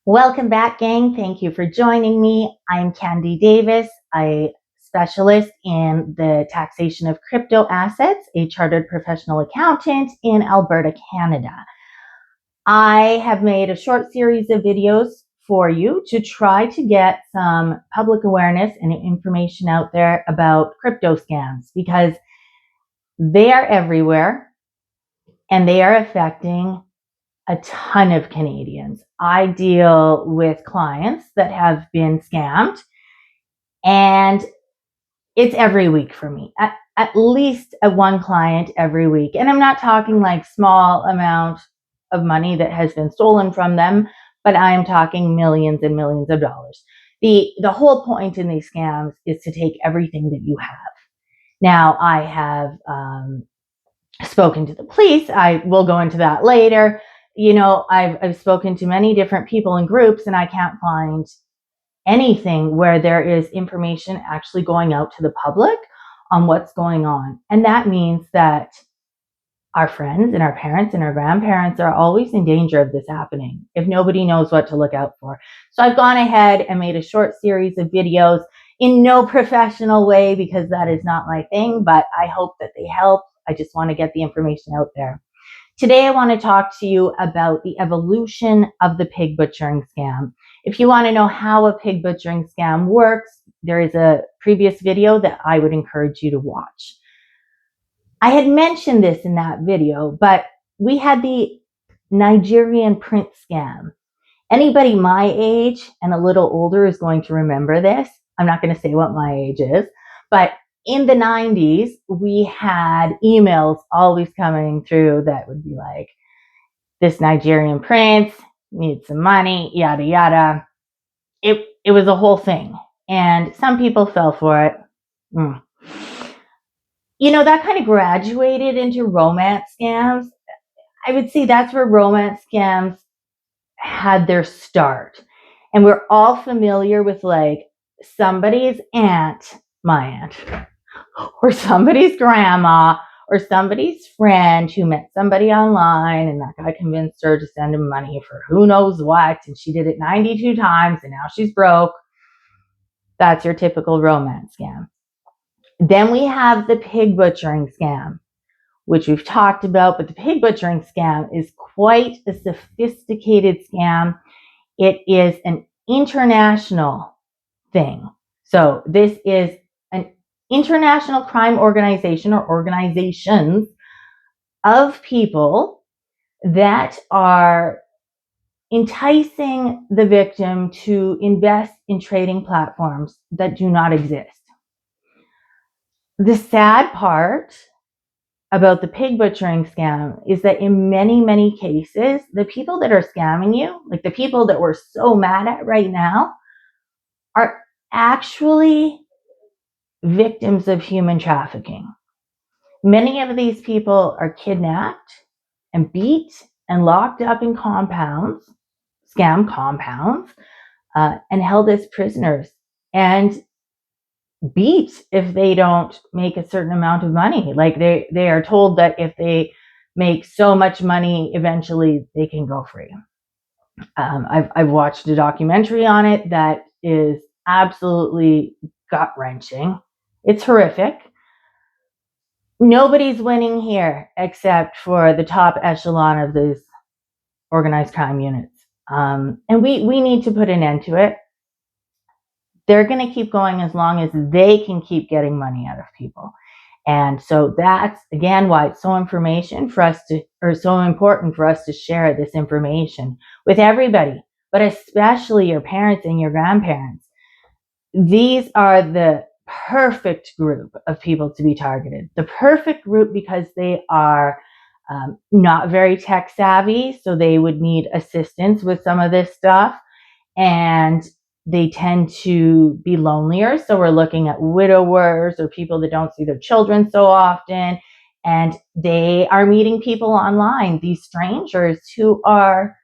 Welcome back, gang. Thank you for joining me. I'm Candy Davis, a specialist in the taxation of crypto assets, a chartered professional accountant in Alberta, Canada. I have made a short series of videos for you to try to get some public awareness and information out there about crypto scams because they are everywhere and they are affecting a ton of Canadians. I deal with clients that have been scammed, and it's every week for me. At least one client every week. And I'm not talking like small amount of money that has been stolen from them, but I am talking millions and millions of dollars. The whole point in these scams is to take everything that you have. Now, I have spoken to the police. I will go into that later. I've spoken to many different people in groups, and I can't find anything where there is information actually going out to the public on what's going on. And that means that our friends and our parents and our grandparents are always in danger of this happening if nobody knows what to look out for. So I've gone ahead and made a short series of videos in no professional way because that is not my thing, but I hope that they help. I just want to get the information out there. Today, I want to talk to you about the evolution of the pig butchering scam. If you want to know how a pig butchering scam works, there is a previous video that I would encourage you to watch. I had mentioned this in that video, but we had the Nigerian prince scam. Anybody my age and a little older is going to remember this. I'm not going to say what my age is, but in the 90s, we had emails always coming through that would be like, this Nigerian prince needs some money, yada, yada. It was a whole thing. And some people fell for it. That kind of graduated into romance scams. I would say that's where romance scams had their start. And we're all familiar with like somebody's aunt, my aunt, or somebody's grandma, or somebody's friend who met somebody online and that guy convinced her to send him money for who knows what, and she did it 92 times and now she's broke. That's your typical romance scam. Then we have the pig butchering scam, which we've talked about, but the pig butchering scam is quite a sophisticated scam. It is an international thing. So this is an international crime organization or organizations of people that are enticing the victim to invest in trading platforms that do not exist. The sad part about the pig butchering scam is that in many, many cases, the people that are scamming you, like the people that we're so mad at right now, are actually victims of human trafficking. Many of these people are kidnapped and beat and locked up in compounds, scam compounds, and held as prisoners and beat if they don't make a certain amount of money. Like they are told that if they make so much money, eventually they can go free. I've watched a documentary on it that is absolutely gut-wrenching. It's horrific. Nobody's winning here except for the top echelon of these organized crime units. And we need to put an end to it. They're going to keep going as long as they can keep getting money out of people. And so that's, again, why it's so important for us to share this information with everybody, but especially your parents and your grandparents. These are the perfect group of people to be targeted. The perfect group because they are not very tech savvy, so they would need assistance with some of this stuff. And they tend to be lonelier. So we're looking at widowers or people that don't see their children so often. And they are meeting people online, these strangers who are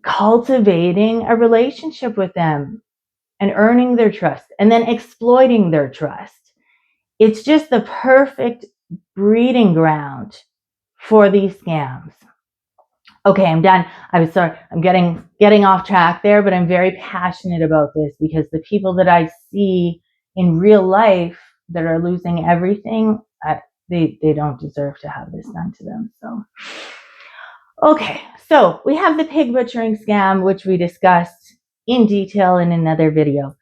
cultivating a relationship with them and earning their trust and then exploiting their trust. It's just the perfect breeding ground for these scams. Okay, I'm done. I was sorry. I'm getting off track there, but I'm very passionate about this because the people that I see in real life that are losing everything, they don't deserve to have this done to them. So, okay, so we have the pig butchering scam, which we discussed in detail in another video.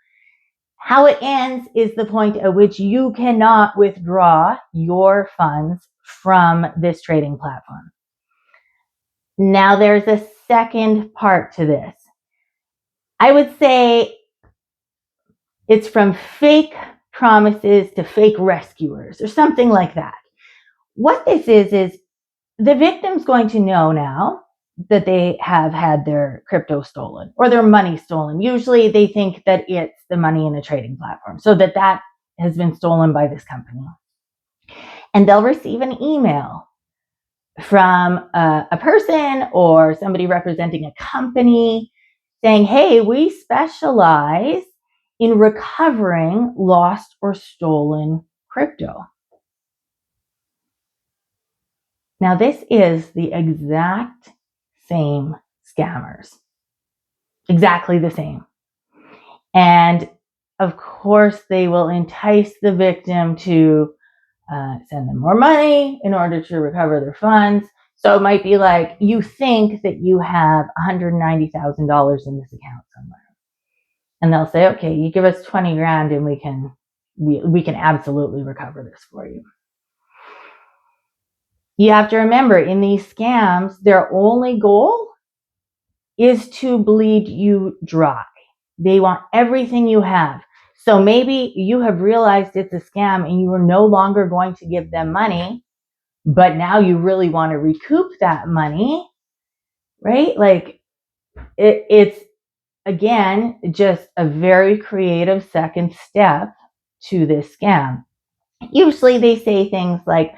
How it ends is the point at which you cannot withdraw your funds from this trading platform. Now there's a second part to this. I would say it's from fake promises to fake rescuers or something like that. What this is the victim's going to know now that they have had their crypto stolen or their money stolen. Usually they think that it's the money in a trading platform, so that has been stolen by this company. And they'll receive an email from a person or somebody representing a company saying, hey, we specialize in recovering lost or stolen crypto. Now, this is the exact same scammers. Exactly the same. And of course, they will entice the victim to send them more money in order to recover their funds. So it might be like, you think that you have $190,000 in this account somewhere. And they'll say, okay, you give us 20 grand and we can absolutely recover this for you. You have to remember, in these scams, their only goal is to bleed you dry. They want everything you have. So maybe you have realized it's a scam and you are no longer going to give them money, but now you really want to recoup that money, right? Like it's, again, just a very creative second step to this scam. Usually they say things like,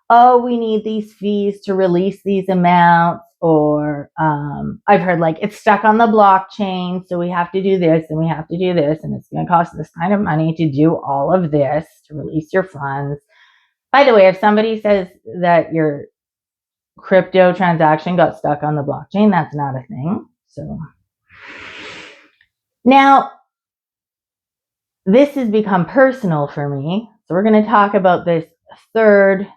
oh, we need these fees to release these amounts, or I've heard like, it's stuck on the blockchain, so we have to do this and we have to do this, and it's going to cost this kind of money to do all of this to release your funds. By the way, if somebody says that your crypto transaction got stuck on the blockchain, that's not a thing. So now this has become personal for me. So we're going to talk about this third,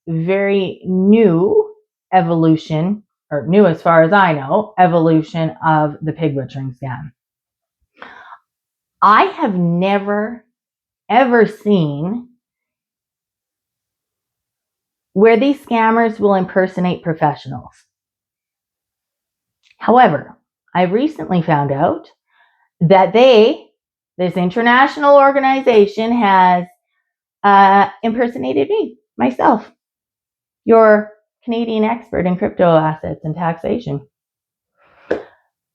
very new evolution, or new as far as I know, evolution of the pig butchering scam. I have never, ever seen where these scammers will impersonate professionals. However, I recently found out that this international organization, has impersonated me, myself, your Canadian expert in crypto assets and taxation.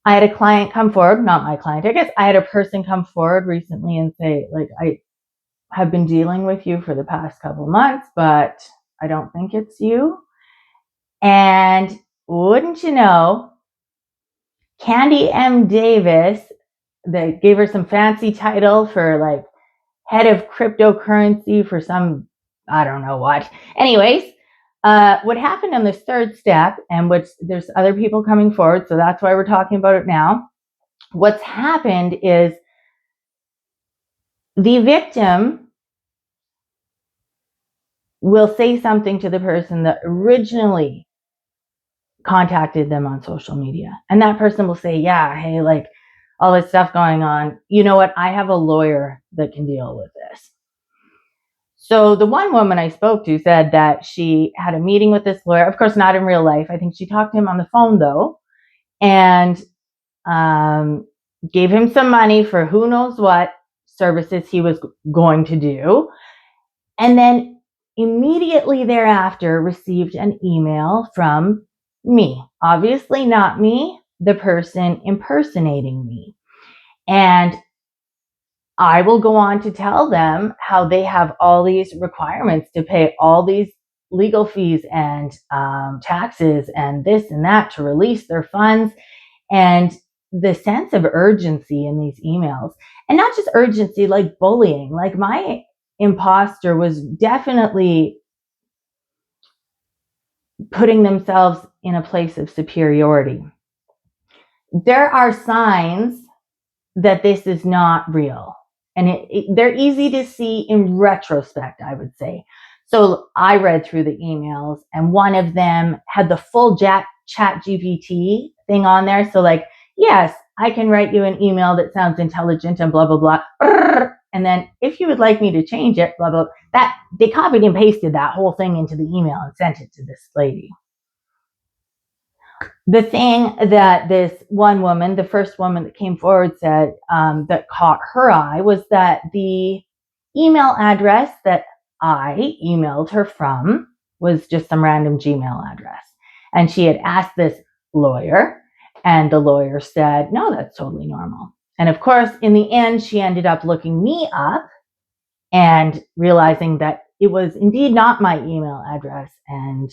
I had a client come forward, not my client, I guess I had a person come forward recently and say, like, I have been dealing with you for the past couple months, but I don't think it's you. And wouldn't you know, Candy M. Davis, they gave her some fancy title for like head of cryptocurrency for some, I don't know what. Anyways, what happened on this third step, and there's other people coming forward, so that's why we're talking about it now. What's happened is the victim will say something to the person that originally contacted them on social media. And that person will say, yeah, hey, like all this stuff going on. You know what? I have a lawyer that can deal with this. So the one woman I spoke to said that she had a meeting with this lawyer, of course, not in real life. I think she talked to him on the phone though, and gave him some money for who knows what services he was going to do. And then immediately thereafter received an email from me. Obviously not me, the person impersonating me. And I will go on to tell them how they have all these requirements to pay all these legal fees and taxes and this and that to release their funds. And the sense of urgency in these emails, and not just urgency, like bullying. Like my imposter was definitely putting themselves in a place of superiority. There are signs that this is not real. And they're easy to see in retrospect, I would say. So I read through the emails, and one of them had the full chat GPT thing on there. So like, yes, I can write you an email that sounds intelligent and blah, blah, blah. And then if you would like me to change it, blah, blah, that they copied and pasted that whole thing into the email and sent it to this lady. The thing that this one woman, the first woman that came forward, said that caught her eye was that the email address that I emailed her from was just some random Gmail address. And she had asked this lawyer, and the lawyer said, no, that's totally normal. And of course, in the end, she ended up looking me up and realizing that it was indeed not my email address, and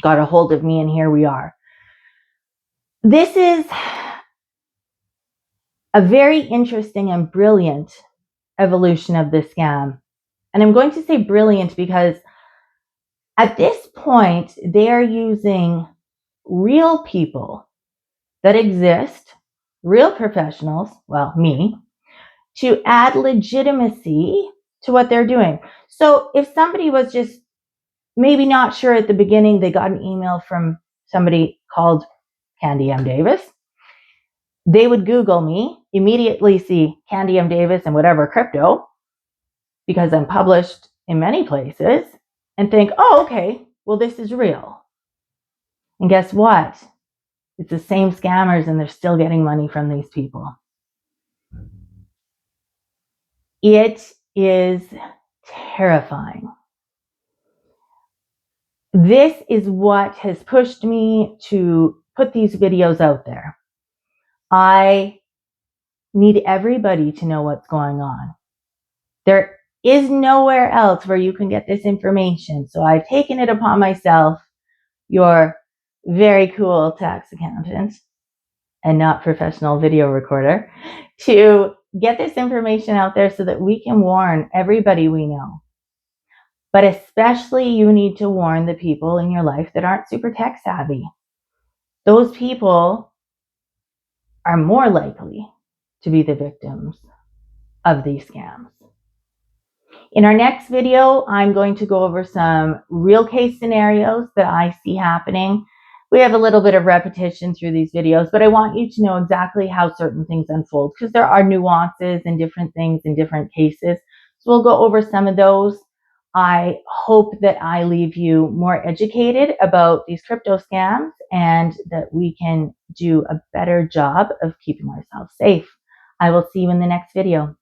got a hold of me, and here we are. This is a very interesting and brilliant evolution of this scam. And I'm going to say brilliant because at this point, they are using real people that exist, real professionals, well, me, to add legitimacy to what they're doing. So if somebody was just maybe not sure at the beginning, they got an email from somebody called Candy M. Davis, they would Google me, immediately see Candy M. Davis and whatever crypto, because I'm published in many places, and think, oh, okay, well, this is real. And guess what? It's the same scammers, and they're still getting money from these people. It is terrifying. This is what has pushed me to put these videos out there. I need everybody to know what's going on. There is nowhere else where you can get this information. So I've taken it upon myself, your very cool tax accountant and not professional video recorder, to get this information out there so that we can warn everybody we know. But especially you need to warn the people in your life that aren't super tech savvy. Those people are more likely to be the victims of these scams. In our next video, I'm going to go over some real case scenarios that I see happening. We have a little bit of repetition through these videos, but I want you to know exactly how certain things unfold, because there are nuances and different things in different cases. So we'll go over some of those. I hope that I leave you more educated about these crypto scams, and that we can do a better job of keeping ourselves safe. I will see you in the next video.